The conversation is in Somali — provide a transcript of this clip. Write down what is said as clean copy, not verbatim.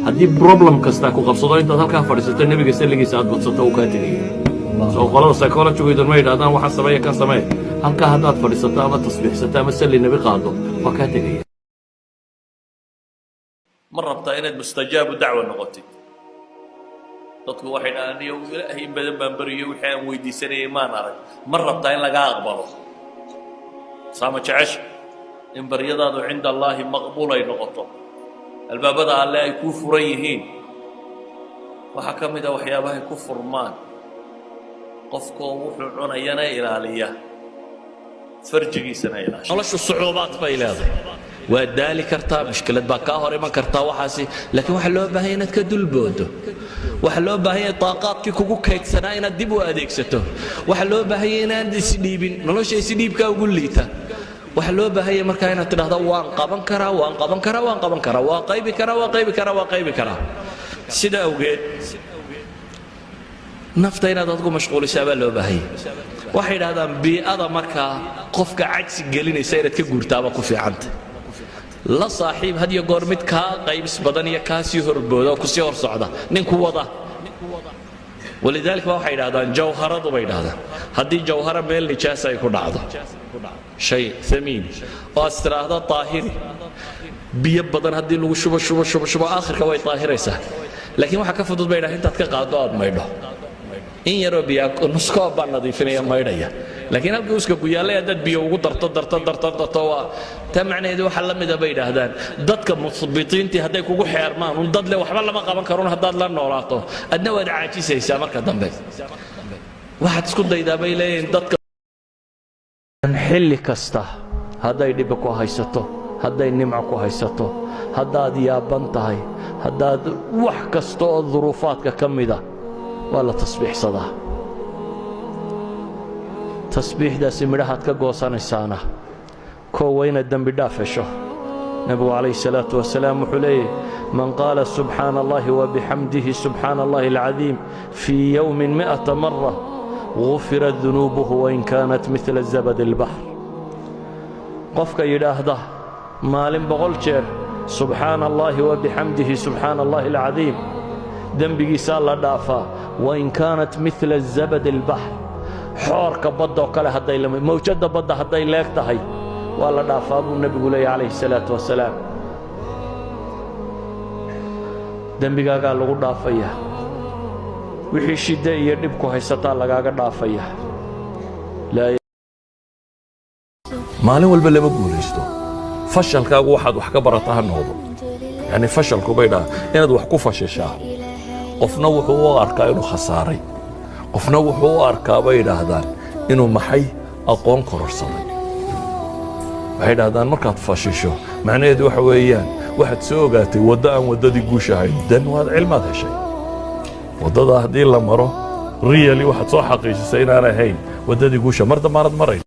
haddii problem kasta ku qabsado intaad halkaa fadhiisato nebiga salligiisa aad badsato uu kaa tegaya soo qolada psychologigu idin ma yidhahdaan waxa sameeya kan samee halkaa haddaad fadhiisato ama tasbiixsato ama salli nebi qaado waa kaa tegaya ma rabtaa inaad mustajaabu dacwa noqotid dadku waxay dhahaan iyo ilaahay badan baan bariyo wixii aan weydiisanayay maan arag ma rabtaa in laga aqbalo saama jecesha in baryadaadu cinda allaahi maqbuul ay noqoto albaabada alle ay kuu furan yihiin waxaa ka mid a waxyaabahay ku furmaan qofkoo wuxuu cunayana ilaaliya farjigiisana ilaasha noloshu sucuubaad bay leedahay waa daali kartaa mushkilad baa kaa hor iman kartaa waxaasi laakiin waxaa loo baahan yahay inaad ka dulboodo waxaa loo baahan yahay daaqaadkii kugu kaydsanaa inaad dib u adeegsato waxaa loo baahan yahay inaad isdhiibin nolosha isdhiibkaa ugu liita waxaa loo baahan yahay markaa inaad tidhahdo waan qaban karaa waan qaban karaa waan qaban karaa waa qaybi karaa waa qaybi karaa waa qaybi karaa sida awgeed nafta inaad adgu mashquulisaa baa loo baahan yahay waxay yidhahdaan bii'ada markaa qofka cajsi gelinaysa inaad ka guurtaaba ku fiicanta la saaxiib had iyo goor mid kaa qaybis badan iyo kaa sii horbooda oo kusii hor socda ninku wada walidaalika waxay yidhahdaan jawharadu bay yidhahdaan haddii jawhara meel nijaasa ay ku dhacdo shay amiin oo aad tiraahdo daahiri biyo badan haddii lagu shubo shubo shubo shubo aakhirka way daahiraysaa laakiin waxa ka fudud bay yidhahdaan intaad ka qaado aad maydho in yaroo biyo nuskoo baa nadiifinaya maydhaya laakiin halkii uska ku yaallay haddaad biyo ugu darto waa taa macnaheedu waxa la mida bay yidhaahdaan dadka musbitiintii hadday kugu xeermaan un dad le waxba lama qaban karun haddaad la noolaato adna waad caajisaysaa marka dambe waxaad isku daydaa bay leeyihiin dadka xilli kasta hadday dhibi ku haysato hadday nimco ku haysato haddaad yaaban tahay haddaad wax kasta oo duruufaadka ka mida waa la tasbiixsadaa tasbiixdaasi midhahaad ka goosanaysaana koo waa inaad dembi dhaaf hesho nebigu calayhi salaatu wasalaam wuxuu leeyahy man qaala subxaana allahi wabixamdihi subxaana allahi alcadiim fii yowmin 100 mara gufirat dunuubuhu wain kaanat midla zabad albaxr qofka yidhaahda maalin 100 jeer subxaana allahi wabixamdihi subxaana allahi alcadiim dembigiisaa la dhaafaa wain kaanat midla zabad albaxr xoorka baddaoo kale hadday mawjadda badda hadday leeg tahay waa la dhaafaa buu nebigu leeyahy calayhi salaatu wasalaam dembigaagaa lagu dhaafayaa wixii shidde iyo dhibku haysataa lagaaga dhaafayaa maalin walba lama guulaysto fashalkaagu waxaad wax ka barata ha noqdo yacni fashalku bay dhaha inaad wax ku fashishaa qofna wuxuu u arkaa inuu khasaaray qofna wuxuu u arkaa bay yidhaahdaan inuu maxay aqoon kororsaday waxay yidhaahdaan markaad fashisho macnaheedu waxa weeyaan waxaad soo ogaatay waddo aan waddadii guusha ahayn dan waad cilmaad heshay waddada haddii la maro riyali waxaad soo xaqiijisay inaan ahayn waddadii guusha mar dambaanad marayn